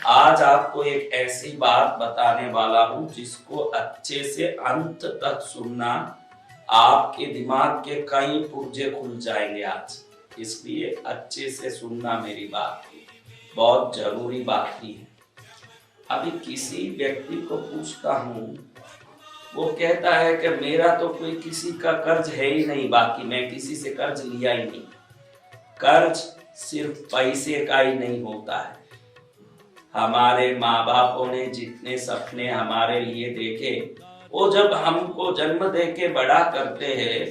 आज आपको एक ऐसी बात बताने वाला हूं जिसको अच्छे से अंत तक सुनना, आपके दिमाग के कई पुर्जे खुल जाएंगे आज। इसलिए अच्छे से सुनना मेरी बात, बहुत जरूरी बात ही है। अभी किसी व्यक्ति को पूछता हूं, वो कहता है कि मेरा तो कोई किसी का कर्ज है ही नहीं, बाकी मैं किसी से कर्ज लिया ही नहीं। कर्ज सिर्फ पैसे का ही नहीं होता है। हमारे माँ बापों ने जितने सपने हमारे लिए देखे, वो जब हमको जन्म दे के बड़ा करते हैं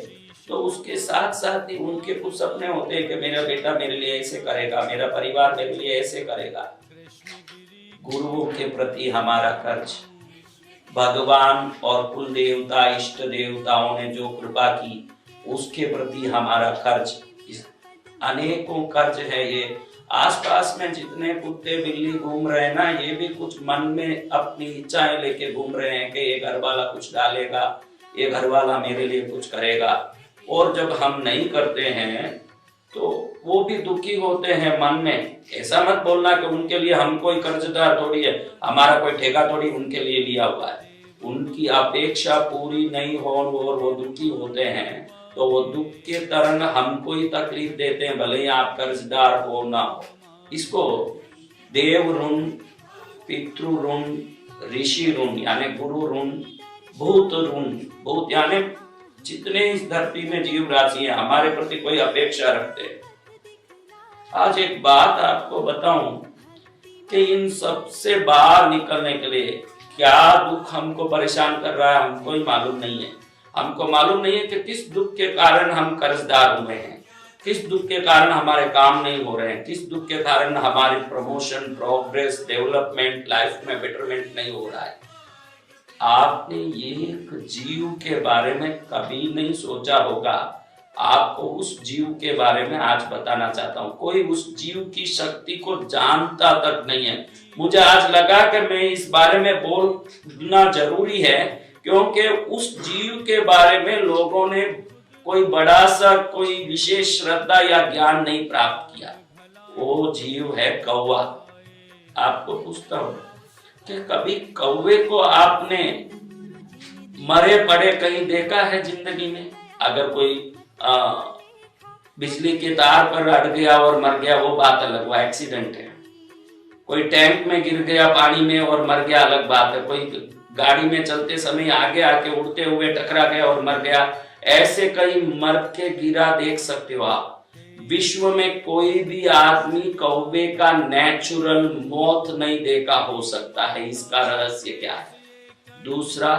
तो उसके साथ साथ ही उनके कुछ सपने होते हैं कि मेरा बेटा मेरे लिए ऐसे करेगा, मेरा परिवार मेरे लिए ऐसे करेगा। गुरुओं के प्रति हमारा कर्ज, भगवान और कुल देवता इष्ट देवताओं ने जो कृपा की उसके प्रति हमारा कर्ज, अनेकों कर्ज है। ये आसपास में जितने कुत्ते बिल्ली घूम रहे हैं ना, ये भी कुछ मन में अपनी इच्छाएं लेके घूम रहे हैं कि ये घर वाला कुछ डालेगा, ये घर वाला मेरे लिए कुछ करेगा। और जब हम नहीं करते हैं तो वो भी दुखी होते हैं मन में। ऐसा मत बोलना कि उनके लिए हम कोई कर्जदार थोड़ी है, हमारा कोई ठेका थोड़ी उनके लिए लिया हुआ है। उनकी अपेक्षा पूरी नहीं हो और वो दुखी होते हैं तो वो दुख के कारण हमको ही तकलीफ देते हैं, भले ही आप कर्जदार हो ना हो। इसको देव ऋण, पितृ ऋण, ऋषि ऋण यानी गुरु ऋण, भूत ऋण, भूत यानी जितने इस धरती में जीव राशि है हमारे प्रति कोई अपेक्षा रखते हैं। आज एक बात आपको बताऊं कि इन सब से बाहर निकलने के लिए क्या दुख हमको परेशान कर रहा है हमको ही मालूम नहीं है। हमको मालूम नहीं है कि किस दुख के कारण हम कर्जदार हुए हैं, किस दुख के कारण हमारे काम नहीं हो रहे हैं, किस दुख के कारण हमारी प्रमोशन, प्रोग्रेस, डेवलपमेंट, लाइफ में बेटरमेंट नहीं हो रहा है। आपने एक जीव के बारे में कभी नहीं सोचा होगा। आपको उस जीव के बारे में आज बताना चाहता हूँ। कोई उस जीव की शक्ति को जानता तक नहीं है। मुझे आज लगा कि मैं इस बारे में बोलना जरूरी है, क्योंकि उस जीव के बारे में लोगों ने कोई बड़ा सा कोई विशेष श्रद्धा या ज्ञान नहीं प्राप्त किया। वो जीव है कौवा। आपको पूछता हूं कि कभी कौवे को आपने मरे पड़े कहीं देखा है जिंदगी में? अगर कोई बिजली के तार पर अड़ गया और मर गया वो बात अलग, वो एक्सीडेंट है। कोई टैंक में गिर गया पानी में और मर गया अलग बात है। कोई गाड़ी में चलते समय आगे आके उड़ते हुए टकरा गया और मर गया, ऐसे कई मर के गिरा देख सकते हो आप। विश्व में कोई भी आदमी कौवे का नेचुरल मौत नहीं देखा हो सकता है। इसका रहस्य क्या है? दूसरा,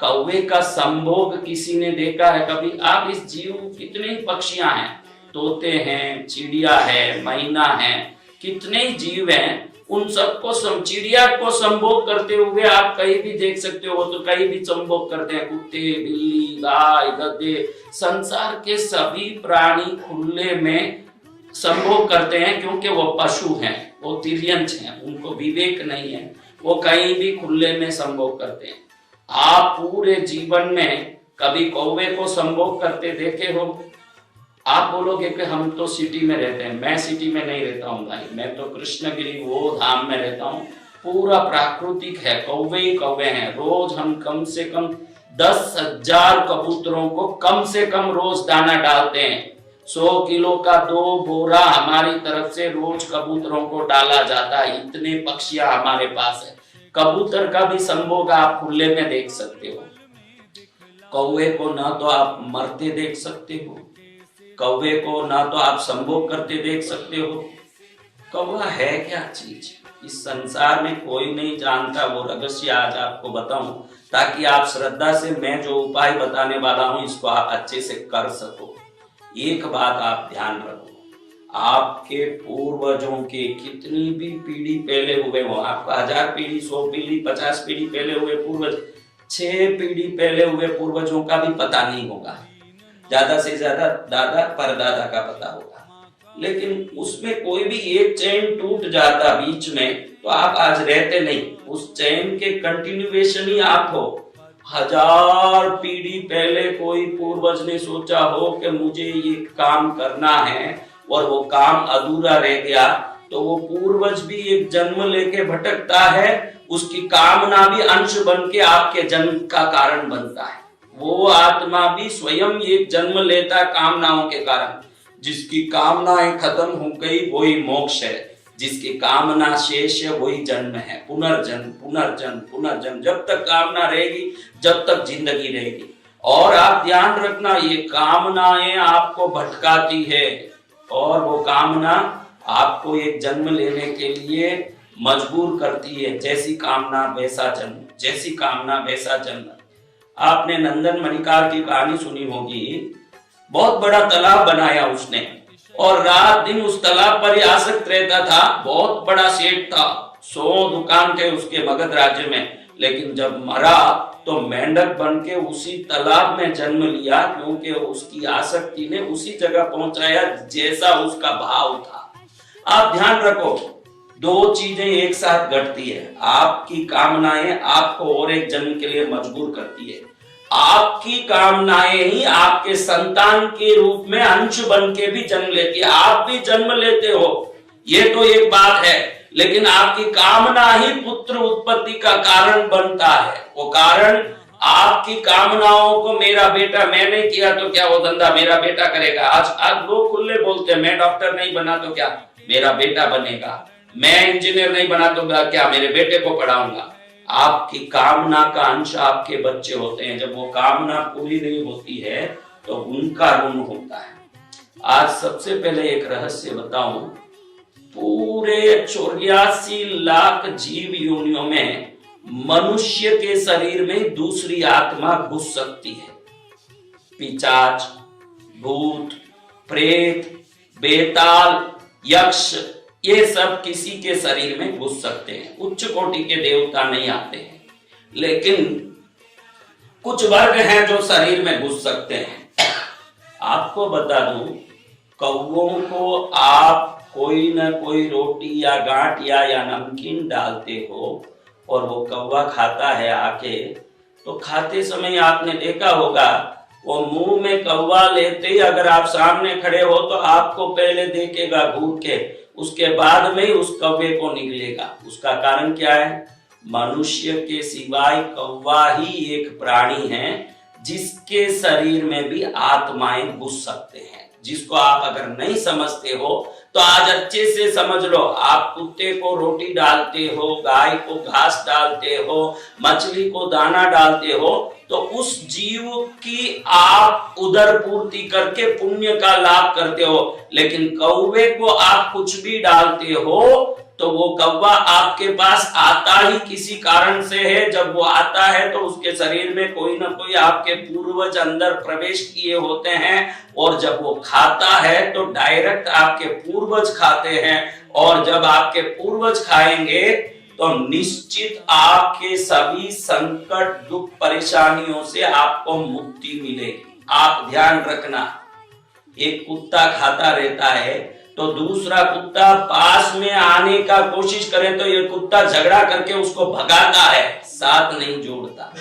कौवे का संभोग किसी ने देखा है कभी? आप इस जीव कितने पक्षियां हैं, तोते हैं, चिड़िया है, मैना है, कितने जीव हैं, उन सबको चिड़िया को संभोग करते हुए आप कहीं भी देख सकते हो। तो कहीं भी संभोग करते हैं कुत्ते, बिल्ली, गाय, गधे, संसार के सभी प्राणी खुले में संभोग करते हैं, क्योंकि वो पशु हैं, वो तिर्यंच हैं, उनको विवेक नहीं है, वो कहीं भी खुले में संभोग करते हैं। आप पूरे जीवन में कभी कौवे को संभोग करते देखे हो? आप बोलोगे कि हम तो सिटी में रहते हैं। मैं सिटी में नहीं रहता हूँ भाई, मैं तो कृष्णगिरी वो धाम में रहता हूँ। पूरा प्राकृतिक है, कौवे ही कौवे हैं। रोज हम कम से कम 10,000 कबूतरों को कम से कम रोज दाना डालते हैं। 100 किलो का 2 बोरा हमारी तरफ से रोज कबूतरों को डाला जाता है। इतने पक्षियां हमारे पास है। कबूतर का भी संभोग आप खुले में देख सकते हो। कौवे को ना तो आप मरते देख सकते हो, कौवे को ना तो आप संभोग करते देख सकते हो। कौवा है क्या चीज? इस संसार में कोई नहीं जानता। वो रहस्य आज आपको बताऊं ताकि आप श्रद्धा से मैं जो उपाय बताने वाला हूं इसको आप अच्छे से कर सको। एक बात आप ध्यान रखो, आपके पूर्वजों के कितनी भी पीढ़ी पहले हुए हो, आपका 1000 पीढ़ी, 100 पीढ़ी, 50 पीढ़ी पहले हुए पूर्वज, 6 पीढ़ी पहले हुए पूर्वजों का भी पता नहीं होगा। ज्यादा से ज्यादा दादा परदादा का पता होगा, लेकिन उसमें कोई भी एक चैन टूट जाता बीच में तो आप आज रहते नहीं। उस चैन के कंटिन्यूएशन ही आप हो। 1000 पीढ़ी पहले कोई पूर्वज ने सोचा हो कि मुझे ये काम करना है और वो काम अधूरा रह गया, तो वो पूर्वज भी एक जन्म लेके भटकता है, उसकी कामना भी अंश बन के आपके जन्म का कारण बनता है। वो आत्मा भी स्वयं एक जन्म लेता है कामनाओं के कारण। जिसकी कामनाएं खत्म हो गई वही मोक्ष है, जिसकी कामना शेष है वही जन्म है। पुनर्जन्म पुनर्जन्म पुनर्जन्म, जब तक कामना रहेगी, जब तक जिंदगी रहेगी। और आप ध्यान रखना, ये कामनाएं आपको भटकाती है और वो कामना आपको एक जन्म लेने के लिए मजबूर करती है। जैसी कामना वैसा जन्म, जैसी कामना वैसा जन्म। आपने नंदन मणिकार की कहानी सुनी होगी। बहुत बड़ा तालाब बनाया उसने और रात दिन उस तालाब पर ही आसक्त रहता था। बहुत बड़ा सेठ था, 100 दुकान थे उसके मगध राज्य में। लेकिन जब मरा तो मेंढक बन के उसी तालाब में जन्म लिया, क्योंकि उसकी आसक्ति ने उसी जगह पहुंचाया जैसा उसका भाव था। आप ध्यान रखो, दो चीजें एक साथ घटती है। आपकी कामनाएं आपको और एक जन्म के लिए मजबूर करती है। आपकी कामनाएं ही आपके संतान के रूप में अंश बन के भी जन्म लेती है। आप भी जन्म लेते हो, ये तो एक बात है, लेकिन आपकी कामना ही पुत्र उत्पत्ति का कारण बनता है। वो कारण आपकी कामनाओं को, मेरा बेटा, मैं नहीं किया तो क्या वो धंधा मेरा बेटा करेगा। आज लोग खुले बोलते हैं, मैं डॉक्टर नहीं बना तो क्या मेरा बेटा बनेगा, मैं इंजीनियर नहीं बना तो क्या मेरे बेटे को पढ़ाऊंगा। आपकी कामना का अंश आपके बच्चे होते हैं। जब वो कामना पूरी नहीं होती है तो उनका ऋण होता है। आज सबसे पहले एक रहस्य बताऊं, पूरे 84 लाख जीव योनियों में मनुष्य के शरीर में दूसरी आत्मा घुस सकती है। पिशाच, भूत, प्रेत, बेताल, यक्ष, ये सब किसी के शरीर में घुस सकते हैं। उच्च कोटि के देवता नहीं आते हैं, लेकिन कुछ वर्ग हैं जो शरीर में घुस सकते हैं। आपको बता दूं, कौवों को आप कोई न कोई रोटी या गांठिया या नमकीन डालते हो और वो कौवा खाता है आके, तो खाते समय आपने देखा होगा वो मुंह में कौवा लेते ही अगर आप सामने खड़े हो तो आपको पहले देखेगा घूर के, उसके बाद में उस कौवे को निगलेगा। उसका कारण क्या है? मनुष्य के सिवाय कौवा ही एक प्राणी है जिसके शरीर में भी आत्माएं घुस सकते हैं। जिसको आप अगर नहीं समझते हो तो आज अच्छे से समझ लो। आप कुत्ते को रोटी डालते हो, गाय को घास डालते हो, मछली को दाना डालते हो, तो उस जीव की आप उदर पूर्ति करके पुण्य का लाभ करते हो। लेकिन कौवे को आप कुछ भी डालते हो तो वो कौवा आपके पास आता ही किसी कारण से है। जब वो आता है तो उसके शरीर में कोई ना कोई आपके पूर्वज अंदर प्रवेश किए होते हैं, और जब वो खाता है तो डायरेक्ट आपके पूर्वज खाते हैं। और जब आपके पूर्वज खाएंगे तो निश्चित आपके सभी संकट, दुख, परेशानियों से आपको मुक्ति मिलेगी। आप ध्यान रखना, एक कुत्ता खाता रहता है तो दूसरा कुत्ता पास में आने का कोशिश करे तो ये कुत्ता झगड़ा करके उसको भगाता है, साथ नहीं जोड़ता।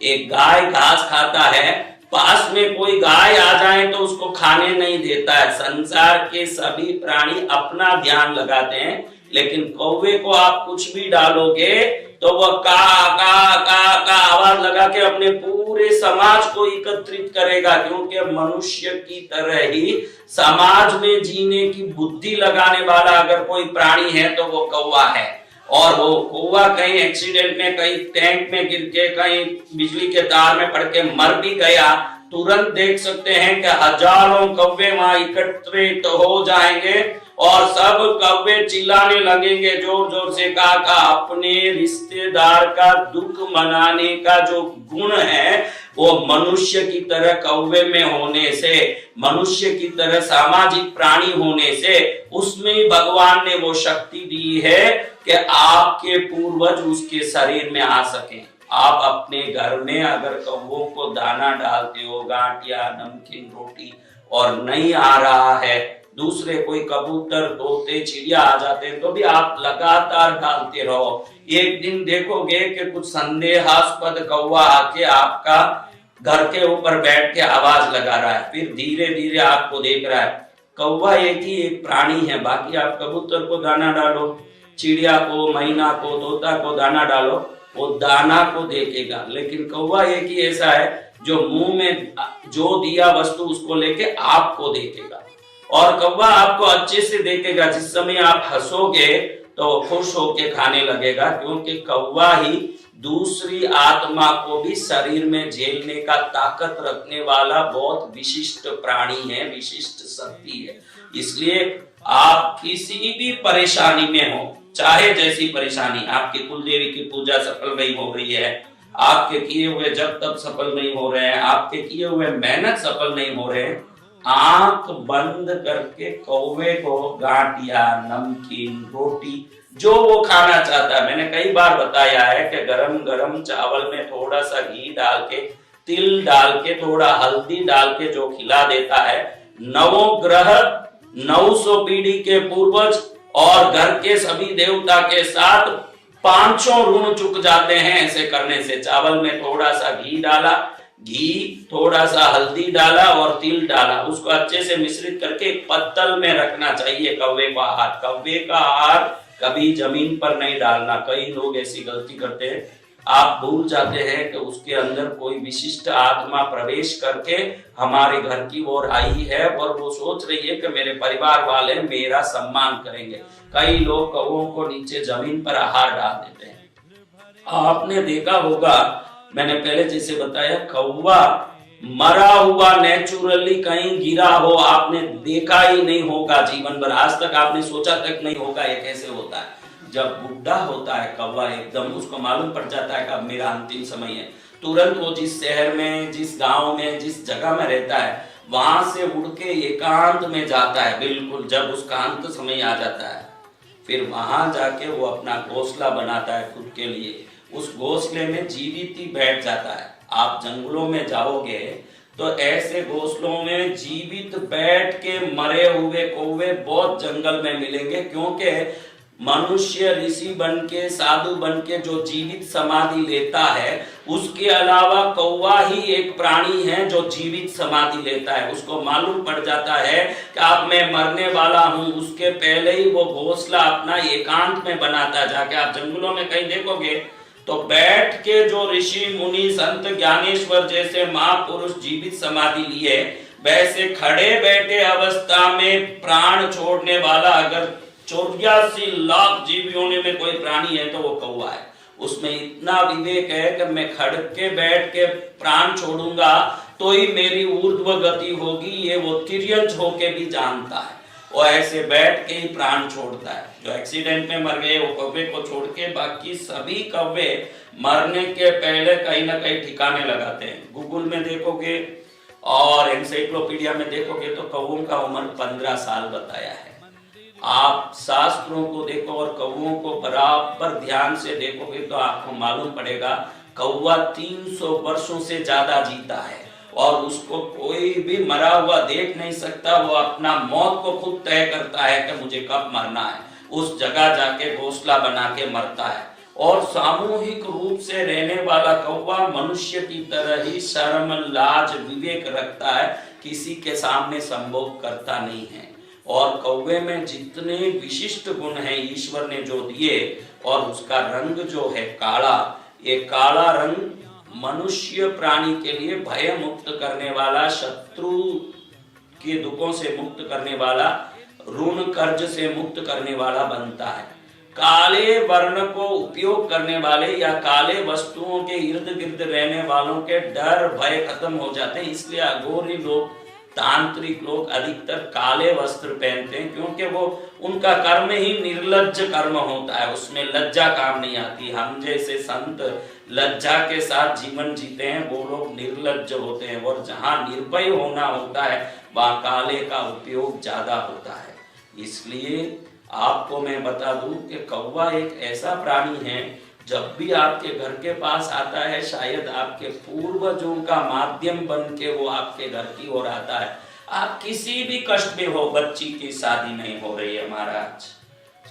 एक गाय घास खाता है, पास में कोई गाय आ जाए तो उसको खाने नहीं देता है। संसार के सभी प्राणी अपना ध्यान लगाते हैं, लेकिन कौवे को आप कुछ भी डालोगे तो वह का का आवाज लगा के अपने पूरे समाज को एकत्रित करेगा, क्योंकि मनुष्य की तरह ही समाज में जीने की बुद्धि लगाने वाला अगर कोई प्राणी है तो वो कौवा है। और वो कौवा कहीं एक्सीडेंट में, कहीं टैंक में गिर के, कहीं बिजली के तार में पड़ के मर भी गया, तुरंत देख सकते हैं कि हजारों कौवे वहां एकत्रित हो जाएंगे और सब कौवे चिल्लाने लगेंगे जोर जोर से, का अपने रिश्तेदार का दुख मनाने का जो गुण है वो मनुष्य की तरह कौवे में होने से, मनुष्य की तरह सामाजिक प्राणी होने से, उसमें भगवान ने वो शक्ति दी है कि आपके पूर्वज उसके शरीर में आ सके। आप अपने घर में अगर कौवों को दाना डालते हो, गांठिया, नमकीन, रोटी, और नहीं आ रहा है, दूसरे कोई कबूतर, तोते, चिड़िया आ जाते हैं तो भी आप लगातार डालते रहो। एक दिन देखोगे कि कुछ संदेहास्पद कौवा आके आपका घर के ऊपर बैठ के आवाज लगा रहा है, फिर धीरे धीरे आपको देख रहा है, कौवा एक ही एक प्राणी है, बाकी आप कबूतर को दाना डालो, चिड़िया को, मैना को, तोता को दाना डालो, वो दाना को देखेगा। लेकिन कौवा एक ही ऐसा है जो मुंह में जो दिया वस्तु उसको लेके आपको देखेगा, और कौवा आपको अच्छे से देखेगा। जिस समय आप हंसोगे तो खुश होके खाने लगेगा, क्योंकि कौवा ही दूसरी आत्मा को भी शरीर में झेलने का ताकत रखने वाला बहुत विशिष्ट प्राणी है, विशिष्ट शक्ति है। इसलिए आप किसी भी परेशानी में हो, चाहे जैसी परेशानी, आपकी कुलदेवी की पूजा सफल नहीं हो रही है, आपके किए हुए जब तक सफल नहीं हो रहे हैं, आपके किए हुए मेहनत सफल नहीं हो रहे हैं, आंख बंद करके कौवे को गांठिया, नमकीन, रोटी जो वो खाना चाहता है, मैंने कई बार बताया है कि गरम गरम चावल में थोड़ा सा घी डाल के, तिल डाल के, थोड़ा हल्दी डाल के जो खिला देता है, 9 ग्रह, 900 पीढ़ी के पूर्वज और घर के सभी देवता के साथ 500 ऋण चुक जाते हैं ऐसे करने से। चावल में थोड़ा सा घी डाला, घी, थोड़ा सा हल्दी डाला और तिल डाला, उसको अच्छे से मिश्रित करके एक पत्तल में रखना चाहिए कौवे का आहार। कौवे का आहार कभी जमीन पर नहीं डालना। कई लोग ऐसी गलती करते हैं, आप भूल जाते हैं कि उसके अंदर कोई विशिष्ट आत्मा प्रवेश करके हमारे घर की ओर आई है और वो सोच रही है कि मेरे परिवार वाले मेरा सम्मान करेंगे। कई लोग कौवों को नीचे जमीन पर आहार डाल देते हैं। आपने देखा होगा, मैंने पहले जैसे बताया, कौवा मरा हुआ नेचुरली कहीं गिरा हो, आपने देखा ही नहीं होगा जीवन भर, आज तक आपने सोचा तक नहीं होगा ये कैसे होता है। जब बुढ़ा होता है कौवा, एकदम उसको मालूम पड़ जाता है कि अब मेरा अंतिम समय है, तुरंत वो जिस शहर में, जिस गांव में, जिस जगह में रहता है, वहां से उड़ के एकांत में जाता है। बिल्कुल जब उसका अंत समय आ जाता है, फिर वहां जाके वो अपना घोंसला बनाता है खुद के लिए। उस घोंसले में जीवित ही बैठ जाता है। आप जंगलों में जाओगे तो ऐसे घोंसलों में जीवित बैठ के मरे हुए कौवे बहुत जंगल में मिलेंगे, क्योंकि मनुष्य ऋषि बन के, साधु बन के जो जीवित समाधि लेता है, उसके अलावा कौवा ही एक प्राणी है जो जीवित समाधि लेता है। उसको मालूम पड़ जाता है कि अब मैं मरने वाला हूं, उसके पहले ही वो घोंसला अपना एकांत में बनाता है। जाके आप जंगलों में कहीं देखोगे तो बैठ के जो ऋषि मुनि संत ज्ञानेश्वर जैसे महापुरुष जीवित समाधि लिए, वैसे खड़े बैठे अवस्था में प्राण छोड़ने वाला अगर 84 लाख जीव योनि में कोई प्राणी है तो वो कौवा है। उसमें इतना विवेक है कि मैं खड़ के बैठ के प्राण छोड़ूंगा तो ही मेरी ऊर्ध्व गति होगी, ये वो तिर्यंच होके भी जानता है। वो ऐसे बैठ के ही प्राण छोड़ता है। जो एक्सीडेंट में मर गए वो कौवे को छोड़ के बाकी सभी कौवे मरने के पहले कहीं ना कहीं ठिकाने लगाते हैं। गूगल में देखोगे और एनसाइक्लोपीडिया में देखोगे तो कौवों का उम्र 15 साल बताया है। आप शास्त्रों को देखो और कौवों को बराबर ध्यान से देखोगे तो आपको मालूम पड़ेगा कौवा 300 वर्षों से ज्यादा जीता है और उसको कोई भी मरा हुआ देख नहीं सकता। वो अपना मौत को खुद तय करता है कि मुझे कब मरना है, उस जगह जाके घोंसला बना के मरता है। और सामूहिक रूप से रहने वाला कौवा मनुष्य की तरह ही शर्म, लाज, विवेक रखता है, किसी के सामने संभोग करता नहीं है। और कौवे में जितने विशिष्ट गुण हैं ईश्वर ने जो दिए, और उसका रंग जो है काला, ये काला रंग मनुष्य प्राणी के लिए भय मुक्त करने वाला, शत्रु के दुखों से मुक्त करने वाला, ऋण कर्ज से मुक्त करने वाला बनता है। काले वर्ण को उपयोग करने वाले या काले वस्तुओं के इर्द गिर्द रहने वालों के डर भय खत्म हो जाते हैं। इसलिए अघोरी लोग, तांत्रिक लोग अधिकतर काले वस्त्र पहनते हैं, क्योंकि वो उनका कर्म ही निर्लज्ज कर्म होता है, उसमें लज्जा काम नहीं आती। हम जैसे संत लज्जा के साथ जीवन जीते हैं, वो लोग निर्लज्ज होते हैं। और जहां निर्भय होना होता है वहां काले का उपयोग ज्यादा होता है। इसलिए आपको मैं बता दूं कि कौवा एक ऐसा प्राणी है, जब भी आपके घर के पास आता है, शायद आपके पूर्वजों का माध्यम बन के वो आपके घर की ओर आता है। आप किसी भी कष्ट में हो, बच्ची की शादी नहीं हो रही है महाराज,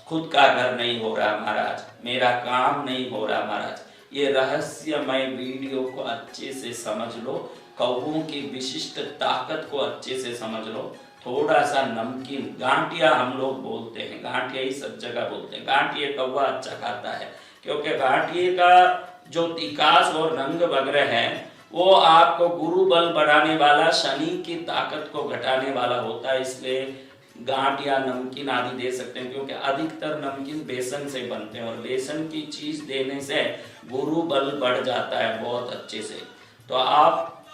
खुद का घर नहीं हो रहा महाराज, मेरा काम नहीं हो रहा महाराज, ये रहस्यमय वीडियो को अच्छे से समझ लो, कौवों की विशिष्ट ताकत को अच्छे से समझ लो, थोड़ा सा नमकीन, गांठिया हम लोग बोलते हैं, गांठिया ही सब जगह बोलते हैं, गांठिया कौवा अच्छा खाता है, क्योंकि गांठिए का जो तिकास और रंग वगैरह है वो आपको गुरु बल बढ़ाने वाला, शनि की ताकत को घटाने वाला होता है, इसलिए गांठ या नमकीन आदि दे सकते हैं, क्योंकि अधिकतर नमकीन बेसन से बनते हैं और बेसन की चीज देने से गुरु बल बढ़ जाता है बहुत अच्छे से। तो आप,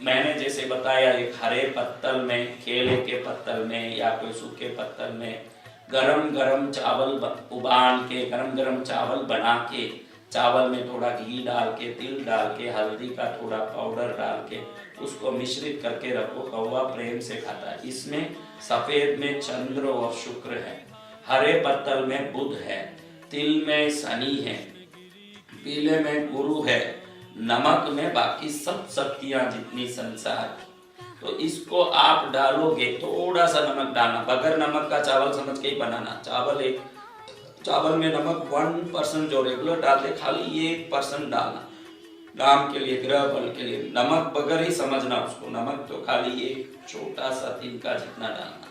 मैंने जैसे बताया, एक हरे पत्तल में, केले के पत्तल में या कोई सूखे पत्तल में गरम गरम चावल उबाल के, गरम गरम चावल बना के, चावल में थोड़ा घी डाल के, तिल डाल के, हल्दी का थोड़ा पाउडर डाल के उसको मिश्रित करके रखो, कौवा प्रेम से खाता है। इसमें सफेद में चंद्र और शुक्र है, हरे पत्तल में बुध है, तिल में शनि है, पीले में गुरु है, नमक में बाकी सब शक्तियां जितनी संसार की। तो इसको आप डालोगे, थोड़ा सा नमक डालना, बगैर नमक का चावल समझ के ही बनाना। चावल में नमक 1% जो रेगुलर डालते, खाली 1% डालना, नाम के लिए, ग्रह बल के लिए। नमक बगैर ही समझना उसको, नमक तो खाली एक छोटा सा तिनका जितना डालना।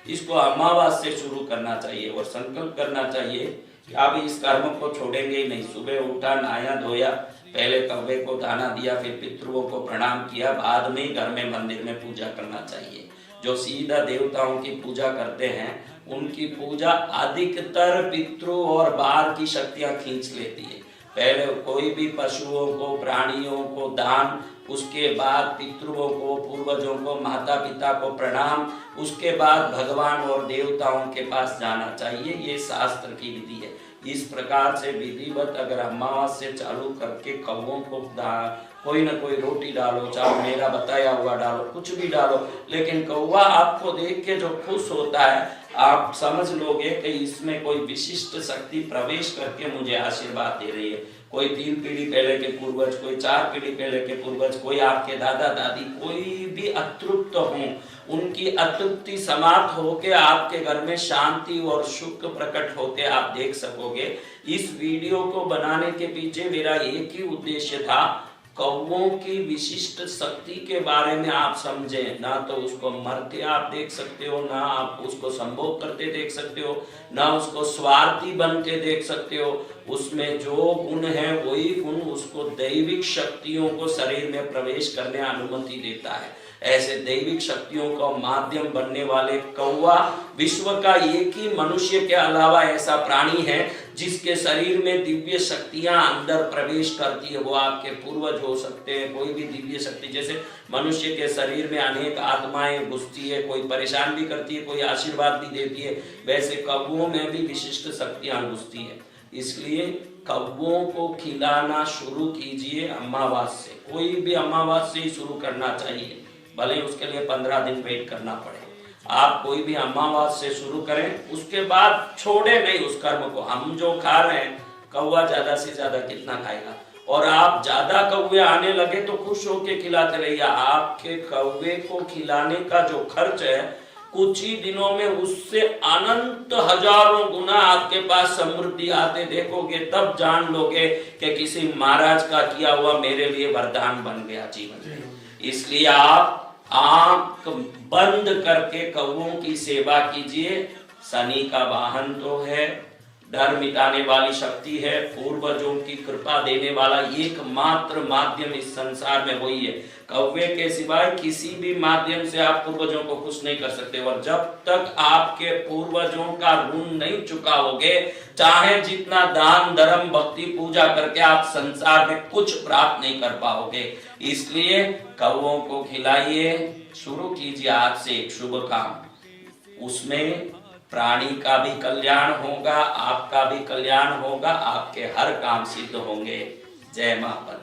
इसको अमावास से शुरू करना चाहिए और संकल्प करना चाहिए कि आप इस कर्म को छोड़ेंगे ही नहीं। सुबह उठा, नहाया धोया, पहले कौवे को दाना दिया, फिर पितरों को प्रणाम किया, बाद में घर में मंदिर में पूजा करना चाहिए। जो सीधा देवताओं की पूजा करते हैं उनकी पूजा अधिकतर पितरों और बाहर की शक्तियां खींच लेती है। पहले कोई भी पशुओं को, प्राणियों को दान, उसके बाद पितरों को, पूर्वजों को, माता पिता को प्रणाम, उसके बाद भगवान और देवताओं के पास जाना चाहिए। ये शास्त्र की विधि है। इस प्रकार से विधिवत अगर अमावस से चालू करके कौवों को कोई ना कोई रोटी डालो, चाहे मेरा बताया हुआ डालो, कुछ भी डालो, लेकिन कौवा आपको देख के जो खुश होता है, आप समझ लोगे कि इसमें कोई विशिष्ट शक्ति प्रवेश करके मुझे आशीर्वाद दे रही है। कोई 3 पीढ़ी पहले के पूर्वज, कोई 4 पीढ़ी पहले के पूर्वज, कोई आपके दादा दादी, कोई भी अतृप्त हो, उनकी अतृप्ति समाप्त होके आपके घर में शांति और सुख प्रकट होते आप देख सकोगे। इस वीडियो को बनाने के पीछे मेरा एक ही उद्देश्य था, कौवों की विशिष्ट शक्ति के बारे में आप समझें। ना तो उसको मरते आप देख सकते हो, ना आप उसको संभोग करते देख सकते हो, ना उसको स्वार्थी बनते देख सकते हो। उसमें जो गुण है वही गुण उसको दैविक शक्तियों को शरीर में प्रवेश करने अनुमति देता है। ऐसे दैविक शक्तियों का माध्यम बनने वाले कौवा विश्व का एक ही मनुष्य के अलावा ऐसा प्राणी है जिसके शरीर में दिव्य शक्तियां अंदर प्रवेश करती है। वो आपके पूर्वज हो सकते हैं, कोई भी दिव्य शक्ति, जैसे मनुष्य के शरीर में अनेक आत्माएं घुसती है, कोई परेशान भी करती है, कोई आशीर्वाद भी देती है, वैसे कौवों में भी विशिष्ट शक्तियां घुसती है। इसलिए कौवों को खिलाना शुरू कीजिए अमावास से। कोई भी अमावास से ही शुरू करना चाहिए, भले उसके लिए 15 दिन वेट करना पड़े। आप कोई भी अमावास से शुरू करें, उसके बाद छोड़े नहीं उस कर्म को। हम जो खा रहे हैं, कौवा ज्यादा से ज्यादा कितना खाएगा, और आप ज्यादा कौवे आने लगे तो खुश होके खिलाते रहिए। आपके कौवे को खिलाने का जो खर्च है, कुछ ही दिनों में उससे अनंत हजारों गुना आपके पास समृद्धि आते देखोगे, तब जान लोगे कि किसी महाराज का किया हुआ मेरे लिए वरदान बन गया जीवन में। इसलिए आप आंख बंद करके कौवों की सेवा कीजिए। शनि का वाहन तो है, डर मिटाने वाली शक्ति है, पूर्वजों की कृपा देने वाला एकमात्र माध्यम इस संसार में वही है। कौवे के सिवाय किसी भी माध्यम से आप पूर्वजों को खुश नहीं कर सकते, और जब तक आपके पूर्वजों का ऋण नहीं चुकाओगे, चाहे जितना दान धर्म भक्ति पूजा करके आप संसार में कुछ प्राप्त नहीं कर पाओगे। इसलिए कौवों को खिलाइए, शुरू कीजिए आज से एक शुभ काम। उसमें प्राणी का भी कल्याण होगा, आपका भी कल्याण होगा, आपके हर काम सिद्ध होंगे। जय मां पद्मा।